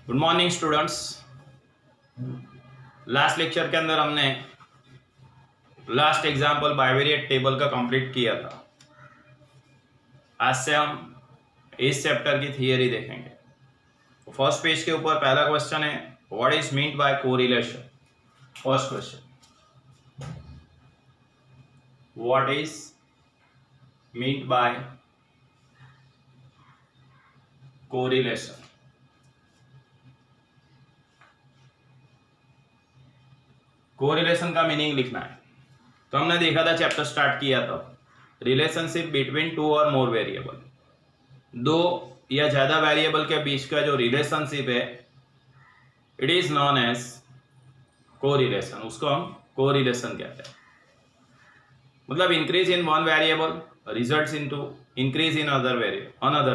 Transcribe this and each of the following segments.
Good morning students. Last lecture के अंदर हमने लास्ट एग्जाम्पल बाइवेरिएट टेबल का कंप्लीट किया था। आज से हम इस चैप्टर की थियरी देखेंगे। तो फर्स्ट पेज के ऊपर पहला क्वेश्चन है, what is meant by correlation. First question, what is meant by correlation. Correlation का मीनिंग लिखना है। तो हमने देखा था, चैप्टर स्टार्ट किया था, रिलेशनशिप बिटवीन टू और मोर वेरिएबल, दो या ज्यादा वेरिएबल के बीच का जो रिलेशनशिप है, it is known as correlation. उसको हम कोरिलेशन कहते हैं। मतलब increase in one variable results into increase in another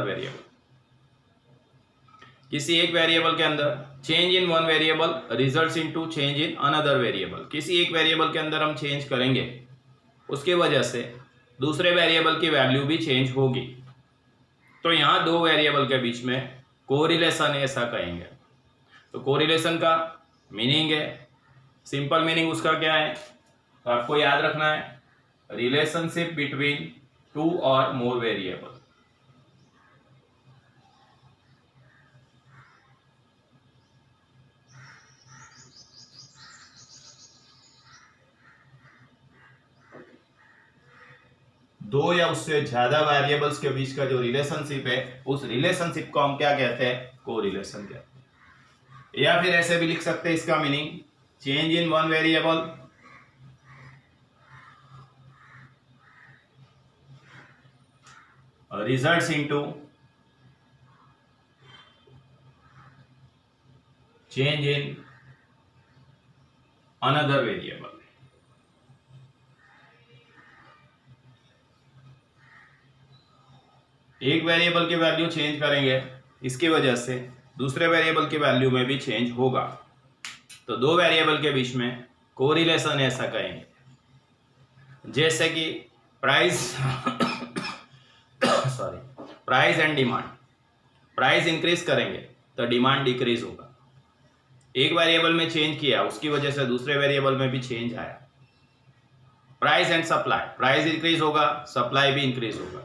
variable. किसी एक वेरिएबल के अंदर change in one variable results into change in another variable. किसी एक वेरिएबल के अंदर हम चेंज करेंगे, उसके वजह से दूसरे वेरिएबल की वैल्यू भी चेंज होगी। तो यहाँ दो वेरिएबल के बीच में कोरिलेशन ऐसा कहेंगे। तो कोरिलेशन का मीनिंग है, सिंपल मीनिंग उसका क्या है, तो आपको याद रखना है, रिलेशनशिप बिटवीन टू और मोर वेरिएबल। दो या उससे ज्यादा वेरिएबल्स के बीच का जो रिलेशनशिप है, उस रिलेशनशिप को हम क्या कहते हैं, कोरिलेशन कहते हैं। या फिर ऐसे भी लिख सकते हैं इसका meaning, change in one variable results into change in another variable. एक वेरिएबल की वैल्यू चेंज करेंगे, इसकी वजह से दूसरे वेरिएबल की वैल्यू में भी चेंज होगा। तो दो वेरिएबल के बीच में कोरिलेशन ऐसा कहेंगे। जैसे कि price price and demand. Price increase करेंगे तो डिमांड डिक्रीज होगा। एक वेरिएबल में चेंज किया, उसकी वजह से दूसरे वेरिएबल में भी चेंज आया। Price and supply, price increase होगा, सप्लाई भी इंक्रीज होगा।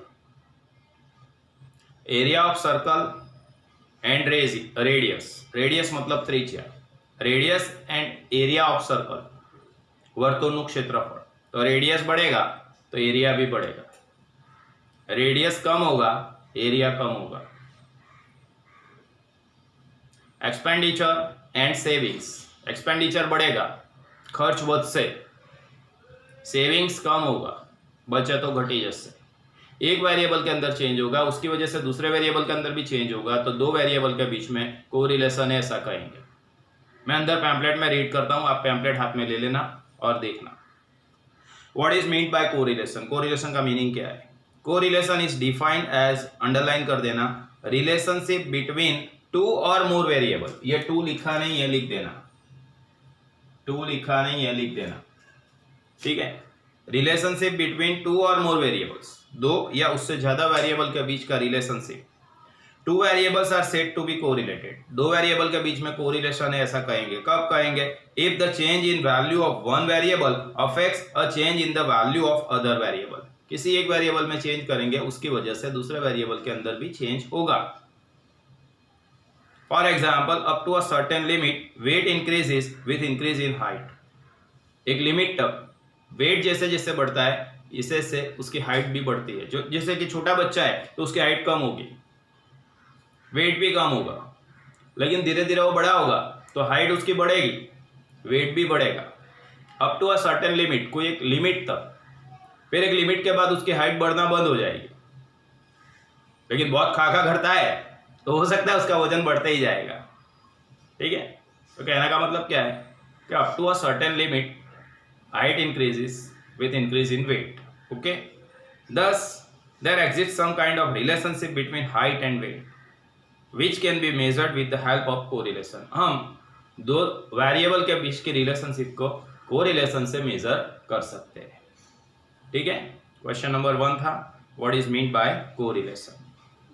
Area of circle and radius, radius मतलब त्रिज्या, radius and area of circle, वर्तुणु क्षेत्रफल। तो रेडियस बढ़ेगा तो एरिया भी बढ़ेगा, रेडियस कम होगा एरिया कम होगा। एक्सपेंडिचर एंड सेविंग्स, एक्सपेंडिचर बढ़ेगा, खर्च बढ़से, सेविंग्स कम होगा, बचत तो घटी जैसे। एक वेरिएबल के अंदर चेंज होगा, उसकी वजह से दूसरे वेरिएबल के अंदर भी चेंज होगा। तो दो वेरिएबल के बीच में कोरिलेशन है ऐसा कहेंगे। मैं अंदर पैम्पलेट में रीड करता हूं, आप पैम्पलेट हाथ में ले लेना और देखना। What is meant by correlation. Correlation का मीनिंग क्या है। Correlation is defined as, underline कर देना, रिलेशनशिप बिटवीन टू और मोर वेरिएबल। ये टू लिखा नहीं है, लिख देना, टू लिखा नहीं है, लिख देना, ठीक है। रिलेशनशिप बिटवीन टू और मोर वेरिएबल्स, दो या उससे ज्यादा वेरिएबल के बीच का relationship. Two variables are said to be correlated, दो वेरिएबल के बीच में कोरिलेशन है ऐसा कहेंगे। कब कहेंगे, if the change in value of one variable affects a change in the value of other variable. किसी एक वेरिएबल में चेंज करेंगे, उसकी वजह से दूसरे वेरिएबल के अंदर भी चेंज होगा। For example, up to a certain limit weight increases with increase in height. एक लिमिट तक वेट जैसे जैसे बढ़ता है, इसे से उसकी हाइट भी बढ़ती है। जो जैसे कि छोटा बच्चा है तो उसकी हाइट कम होगी, वेट भी कम होगा। लेकिन धीरे धीरे वो बड़ा होगा तो हाइट उसकी बढ़ेगी, वेट भी बढ़ेगा। Up to a certain limit, कोई एक लिमिट तक। फिर एक लिमिट के बाद उसकी हाइट बढ़ना बंद हो जाएगी। लेकिन बहुत खाका घटता है तो हो सकता है उसका वजन बढ़ते ही जाएगा, ठीक है। तो कहने का मतलब क्या है कि up to a certain limit height increases with increase in weight. Okay, thus there exists some kind of relationship between height and weight which can be measured with the help of correlation. हम दो variable के बीच की relationship को correlation से major कर सकते हैं, ठीक है। क्वेश्चन नंबर 1 था, what is mean by correlation.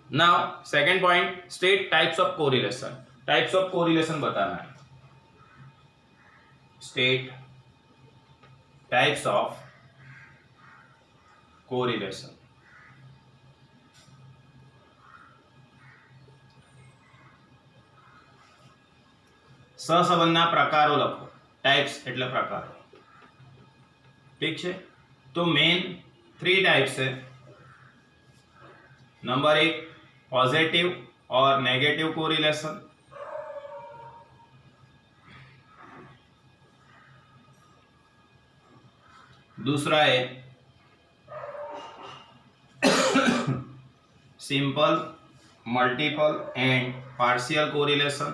Now second point, state types of correlation. Types of correlation बताना है। State types of correlation. સહસંબંધના પ્રકારો લખો। ટાઈપ્સ એટલે પ્રકારો। ઠીક છે, તો મેઇન 3 टाइप्स है। नंबर 1 पॉजिटिव और नेगेटिव कोरिलेशन। दूसरा है simple, multiple and partial correlation.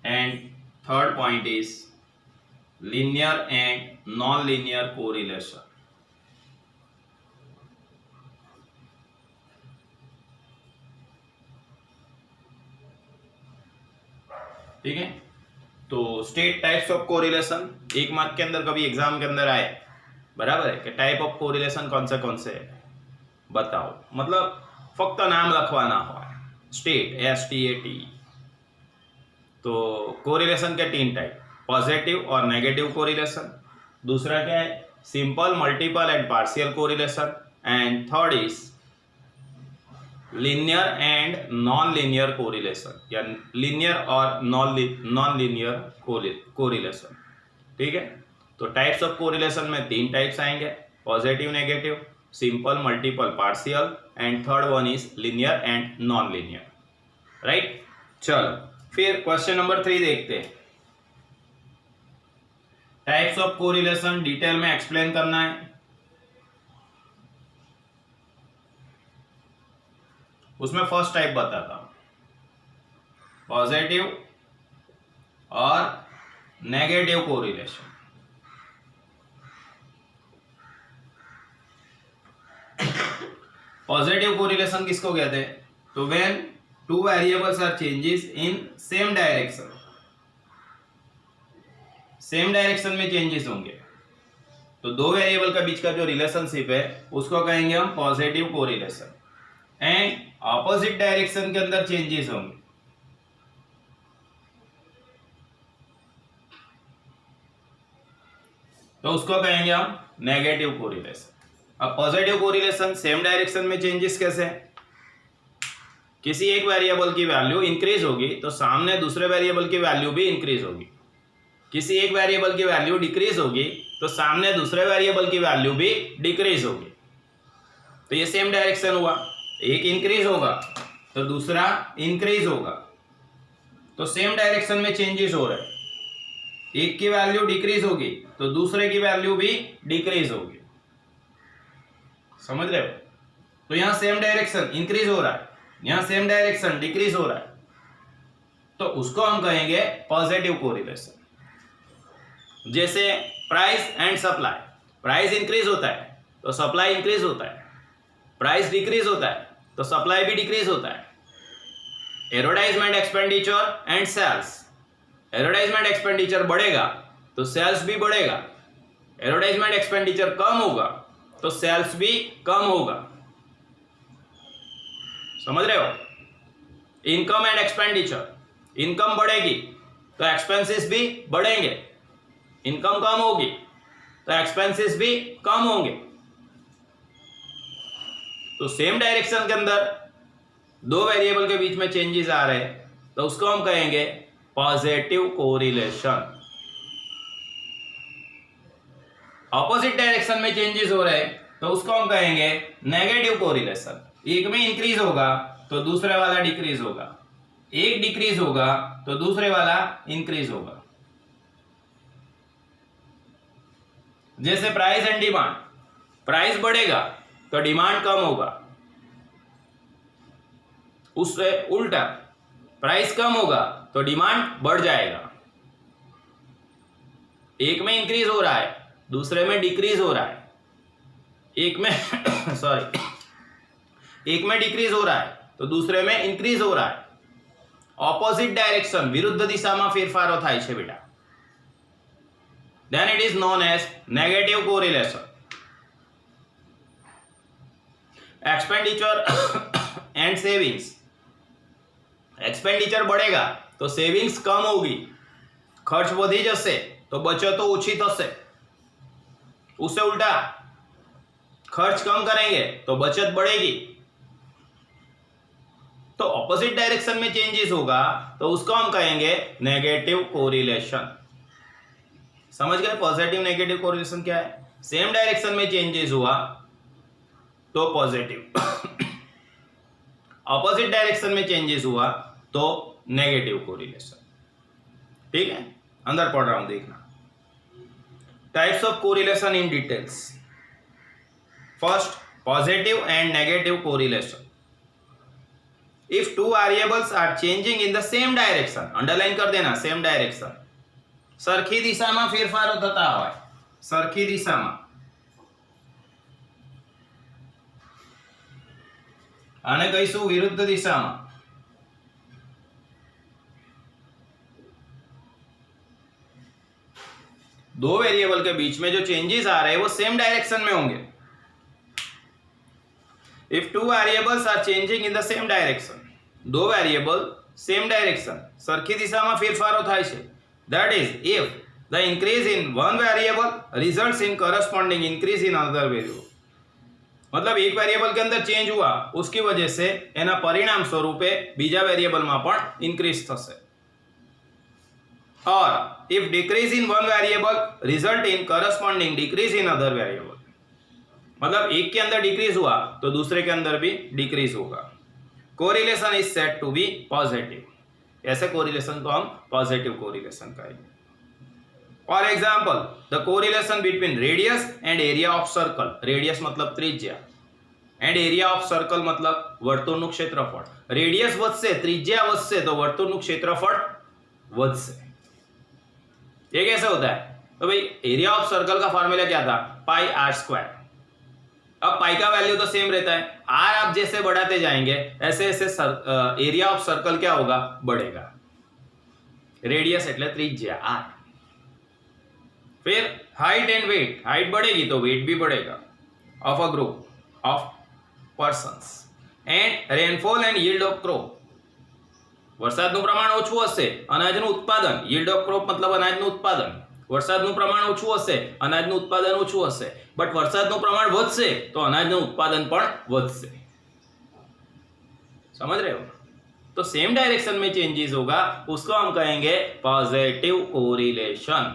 And third point is linear and non-linear correlation। ठीक है, तो state types of correlation 1 mark के अंदर कभी एग्जाम के अंदर आए, बराबर है कि टाइप ऑफ कोरिलेशन कौन से है बताओ, मतलब फक्त नाम लखवाना हो। State STAT। तो कोरिलेशन के 3 टाइप, पॉजिटिव और नेगेटिव कोरिलेशन। दूसरा क्या है, simple, multiple and partial correlation. And third is linear and non linear correlation, या लीनियर और नॉन लीनियर कोरिलेशन। ठीक है, तो टाइप्स ऑफ कोरिलेशन में 3 टाइप्स आएंगे, positive, negative, simple, multiple, partial, and third one is linear and non linear. Right, चलो फिर question number 3 देखते हैं। टाइप्स ऑफ कोरिलेशन डिटेल में एक्सप्लेन करना है। उसमें फर्स्ट टाइप बताता हूं, पॉजिटिव और नेगेटिव कोरिलेशन। पॉजिटिव कोरिलेशन किसको कहते हैं, तो when 2 variables are changes in same direction. Same direction में चेंजेस होंगे तो 2 वेरिएबल का बीच का जो रिलेशनशिप है उसको कहेंगे हम positive correlation. And opposite direction के अंदर चेंजेस होंगे तो उसको कहेंगे हम नेगेटिव कोरिलेशन। अब पॉजिटिव कोरिलेशन, सेम डायरेक्शन में चेंजेस कैसे है, किसी एक वेरिएबल की वैल्यू इंक्रीज होगी तो सामने दूसरे वेरिएबल की वैल्यू भी इंक्रीज होगी। किसी एक वेरिएबल की वैल्यू डिक्रीज होगी तो सामने दूसरे वेरिएबल की वैल्यू भी डिक्रीज होगी। तो ये सेम डायरेक्शन हुआ, एक इंक्रीज होगा तो दूसरा इंक्रीज होगा, तो सेम डायरेक्शन में चेंजेस हो रहे हैं। एक की वैल्यू डिक्रीज होगी तो दूसरे की वैल्यू भी डिक्रीज होगी। समझ रहे हो, तो यहां सेम डायरेक्शन इंक्रीज हो रहा है, यहां सेम डायरेक्शन डिक्रीज हो रहा है, तो उसको हम कहेंगे पॉजिटिव कोरिलेशन। जैसे price and supply, price increase होता है तो सप्लाई इंक्रीज होता है, प्राइस डिक्रीज होता है तो सप्लाई भी डिक्रीज होता है। Advertisement expenditure and sales, advertisement expenditure बढ़ेगा तो सेल्स भी बढ़ेगा, एडवर्टाइजमेंट एक्सपेंडिचर कम होगा तो सेल्स भी कम होगा। समझ रहे हो, इनकम एंड एक्सपेंडिचर, इनकम बढ़ेगी तो एक्सपेंसेस भी बढ़ेंगे, इनकम कम होगी तो एक्सपेंसेस भी कम होंगे। तो सेम डायरेक्शन के अंदर 2 वेरिएबल के बीच में चेंजेस आ रहे हैं तो उसको हम कहेंगे पॉजिटिव कोरिलेशन। ऑपोजिट डायरेक्शन में चेंजेस हो रहे हैं तो उसको हम कहेंगे नेगेटिव कोरिलेशन। एक में इंक्रीज होगा तो दूसरे वाला डिक्रीज होगा, एक डिक्रीज होगा तो दूसरे वाला इंक्रीज होगा। जैसे प्राइस एंड डिमांड, प्राइस बढ़ेगा तो डिमांड कम होगा, उससे उल्टा प्राइस कम होगा तो डिमांड बढ़ जाएगा। एक में इंक्रीज हो रहा है दूसरे में डिक्रीज हो रहा है, एक में एक में डिक्रीज हो रहा है तो दूसरे में इंक्रीज हो रहा है। ઓપોઝિટ ડાયરેક્શન વિરુદ્ધ દિશામાં ફેરફારો થાય છે બેટા, then it is known as negative correlation. expenditure and savings, expenditure बढ़ेगा तो सेविंग्स कम होगी, खर्च वधी जશે तो बचत ओછી થશે, उससे उल्टा खर्च कम करेंगे तो बचत बढ़ेगी। तो ऑपोजिट डायरेक्शन में चेंजेस होगा तो उसको हम कहेंगे नेगेटिव कोरिलेशन। समझ गए पॉजिटिव नेगेटिव कोरिलेशन क्या है? सेम डायरेक्शन में चेंजेस हुआ तो पॉजिटिव, ऑपोजिट डायरेक्शन में चेंजेस हुआ तो नेगेटिव कोरिलेशन। ठीक है, अंदर पढ़ रहा हूं, देखना। Types of correlation in details. First, positive and negative correlation. If two variables are changing in the same direction, underline कर देना, सेम डायरेक्शन, सरखी दिशाમાં ફેરફારો થતા હોય, સરખી દિશામાં, આને કહીશું વિરુદ્ધ દિશામાં। दो वेरिएबल के बीच में जो चेंजेस आ रहे हैं वो सेम डायरेक्शन में होंगे। If two variables are changing in the same direction, दो वेरिएबल सेम डायरेक्शन सरखी दिशाમાં ફેરફારો થાય છે, that is if the increase in one variable results in corresponding increase in another variable। मतलब एक वेरिएबल के अंदर चेंज हुआ उसकी वजह से एना परिणाम स्वरूपे बीजा वेरिएबल में पण इंक्रीज थશે। और if decrease in one variable result in corresponding decrease in other variable, मतलब एक के अंदर डिक्रीज हुआ तो दूसरे के अंदर भी डिक्रीज होगा। Correlation is said to be positive, ऐसे कोरिलेशन को हम पॉजिटिव कोरिलेशन कहेंगे। For example, the correlation between radius and area of circle, radius मतलब त्रिज्या एंड एरिया ऑफ सर्कल मतलब वर्तुळનું क्षेत्रफळ। रेडियस વધશે, त्रिज्या વધશે तो वर्तुळનું क्षेत्रफळ વધશે। ये कैसे होता है? तो भाई एरिया ऑफ सर्कल का फॉर्मूला क्या था? पाई आर स्क्वायर। अब पाई का वैल्यू तो सेम रहता है, आर आप जैसे बढ़ाते जाएंगे ऐसे ऐसे एरिया ऑफ सर्कल क्या होगा? बढ़ेगा। रेडियस એટલે त्रिज्या आर। फिर हाइट एंड वेट, हाइट बढ़ेगी तो वेट भी बढ़ेगा of a group of persons. And rainfall and yield of crop, વરસાદનું પ્રમાણ ઓછું હશે, અનાજનું ઉત્પાદન, यील्ड ऑफ क्रॉप मतलब અનાજનું ઉત્પાદન। વરસાદનું પ્રમાણ ઓછું હશે, અનાજનું ઉત્પાદન ઓછું હશે, બટ વરસાદનું પ્રમાણ વધશે તો અનાજનું ઉત્પાદન પણ વધશે। समझ रहे हो? तो सेम डायरेक्शन में चेंजेस होगा उसको हम कहेंगे पॉजिटिव कोरिलेशन।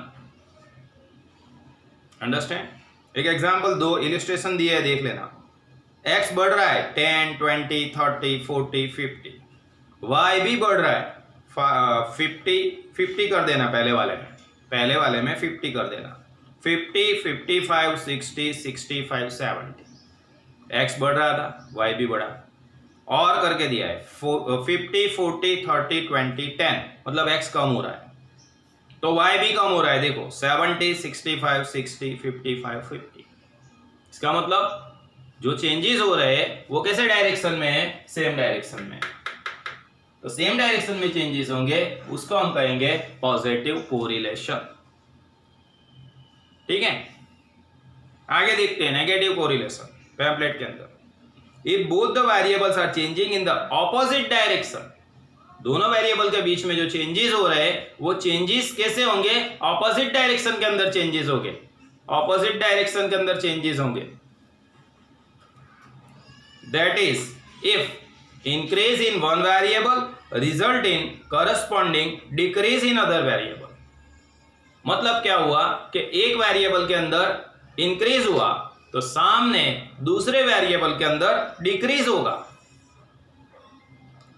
अंडरस्टैंड? एक एग्जांपल दो, इलस्ट्रेशन दिए है, देख लेना। एक्स बढ़ रहा है 10, 20, 30, 40, 50, वाई भी बढ़ रहा है 50 कर देना, पहले वाले में 50 कर देना, 50, 55, 60, 65, 70। एक्स बढ़ रहा था, वाई भी बढ़ा, और करके दिया है 50, 40, 30, 20, 10, मतलब एक्स कम हो रहा है तो वाई भी कम हो रहा है। देखो 70, 65, 60, 55, 50। इसका मतलब जो चेंजेस हो रहे हैं वो कैसे डायरेक्शन में है? सेम डायरेक्शन में। तो सेम डायरेक्शन में चेंजेस होंगे उसको हम कहेंगे पॉजिटिव कोरिलेशन। ठीक है, आगे देखते हैं नेगेटिव कोरिलेशन पैम्पलेट के अंदर। If both the variables are changing in the opposite direction, दोनों वेरिएबल के बीच में जो चेंजेस हो रहे हैं वो चेंजेस कैसे होंगे? ऑपोजिट डायरेक्शन के अंदर चेंजेस होंगे, ऑपोजिट डायरेक्शन के अंदर चेंजेस होंगे। That is if increase in one variable result in corresponding decrease in other variable। मतलब क्या हुआ कि एक वेरिएबल के अंदर इंक्रीज हुआ तो सामने दूसरे वेरिएबल के अंदर डिक्रीज होगा।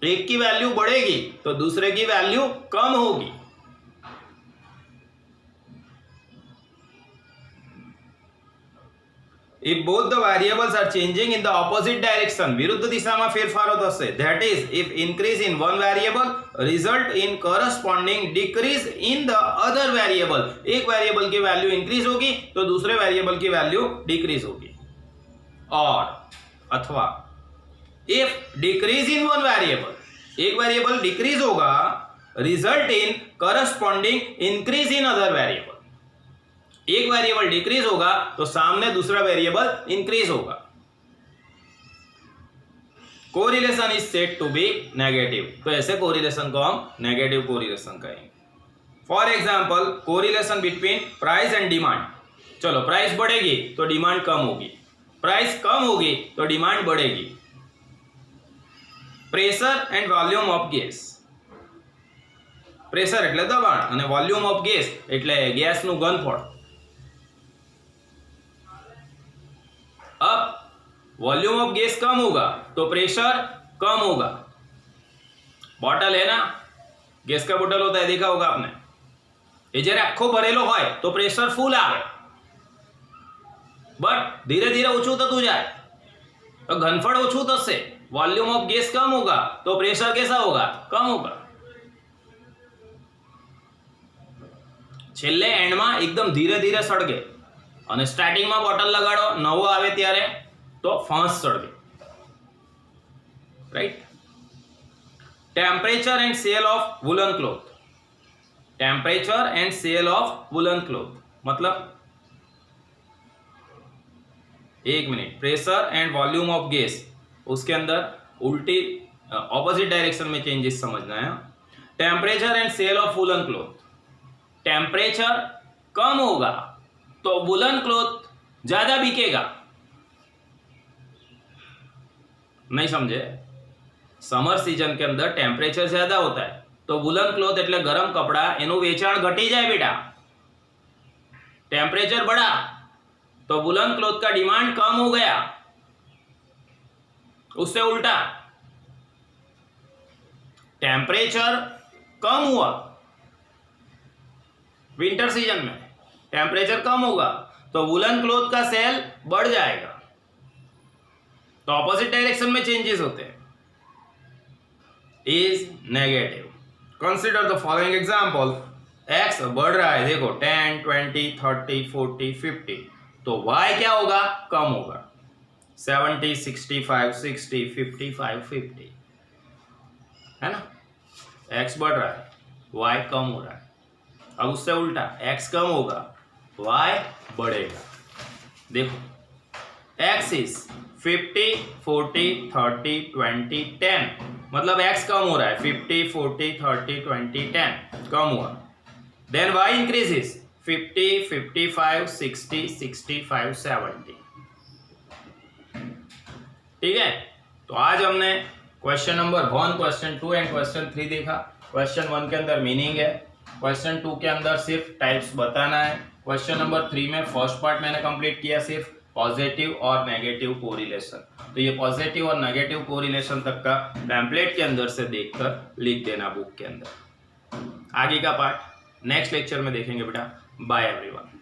एक की वैल्यू बढ़ेगी तो दूसरे की वैल्यू कम होगी। If both the variables are changing in the opposite direction, विरुद्ध दिशा में फेरफारो थશે, that is if increase in one variable result in corresponding decrease in the other variable, एक वेरिएबल की वैल्यू इंक्रीज होगी तो दूसरे वेरिएबल की वैल्यू डिक्रीज होगी। और अथवा if decrease in one variable, एक वेरिएबल डिक्रीज होगा, result in corresponding increase in other variable. एक वेरिएबल डिक्रीज होगा तो सामने दूसरा वेरिएबल इंक्रीज होगा। Correlation is said to be negative, तो ऐसे कोरिलेशन को हम नेगेटिव कोरिलेशन कहेंगे। For example correlation between price and demand. चलो प्राइस बढ़ेगी तो डिमांड कम होगी, प्राइस कम होगी तो डिमांड बढ़ेगी। Pressure and volume of gas. Pressure એટલે દબાણ અને વોલ્યુમ ઓફ ગેસ એટલે ગેસનું ઘનફળ। अब वॉल्यूम ऑफ गैस कम होगा तो प्रेशर कम होगा। बॉटल है ना, गैस का बोतल होता है, देखा होगा आपने। ये जरा आखो भरेलो होय तो प्रेशर फूल आवे, बट धीरे धीरे ओछું થતું જાય तो घनफળ ओछું થશે। वॉल्यूम ऑफ गैस कम होगा तो प्रेशर कैसा होगा, कम होगा। છેલ્લે એન્ડમાં એકદમ ધીરે ધીરે સળગે અને સ્ટાર્ટિંગમાં બોટલ લગાડો નવો આવે ત્યારે તો ફાસ્ટ સળગે, right. Temperature and sale of woollen cloth. Temperature and sale of woollen cloth मतलब, एक minute, pressure and volume of gas, उसके अंदर उल्टी ऑपोजिट डायरेक्शन में चेंजेस समझना है। Temperature and sale of woollen cloth, temperature कम होगा तो वुलन क्लॉथ ज्यादा बिकेगा। नहीं समझे? समर सीजन के अंदर टेम्परेचर ज्यादा होता है तो वुलन क्लॉथ એટલે गरम कपड़ा એનું વેચાણ ઘટી જાય बेटा। टेम्परेचर बढ़ा तो वुलन क्लॉथ का डिमांड कम हो गया, उससे उल्टा टेम्परेचर कम हुआ विंटर सीजन में, टेम्परेचर कम होगा तो वुलन क्लॉथ का सेल बढ़ जाएगा। तो ऑपोजिट डायरेक्शन में चेंजेस होते हैं, is negative. Consider the following example. X बढ़ रहा है, देखो 10, 20, 30, 40, 50, तो y क्या होगा, कम होगा। 70, 65, 60, 55, 50, है ना। x बढ़ रहा है, y कम हो रहा है। अब उससे उल्टा x कम होगा, y बढ़ेगा। देखो x इज 50, 40, 30, 20, 10, मतलब x कम हो रहा है, 50, 40, 30, 20, 10 कम हुआ। Then y increases 50, 55, 60, 65, 70। ठीक है, तो आज हमने question number 1, question 2 and question 3 देखा। क्वेश्चन 1 के अंदर मीनिंग है, क्वेश्चन 2 के अंदर सिर्फ टाइप्स बताना है, क्वेश्चन नंबर 3 में फर्स्ट पार्ट मैंने कंप्लीट किया, सिर्फ पॉजिटिव और नेगेटिव कोरिलेशन। तो ये पॉजिटिव और नेगेटिव कोरिलेशन तक का पैम्पलेट के अंदर से देखकर लिख देना बुक के अंदर। आगे का पार्ट नेक्स्ट लेक्चर में देखेंगे बेटा। Bye everyone.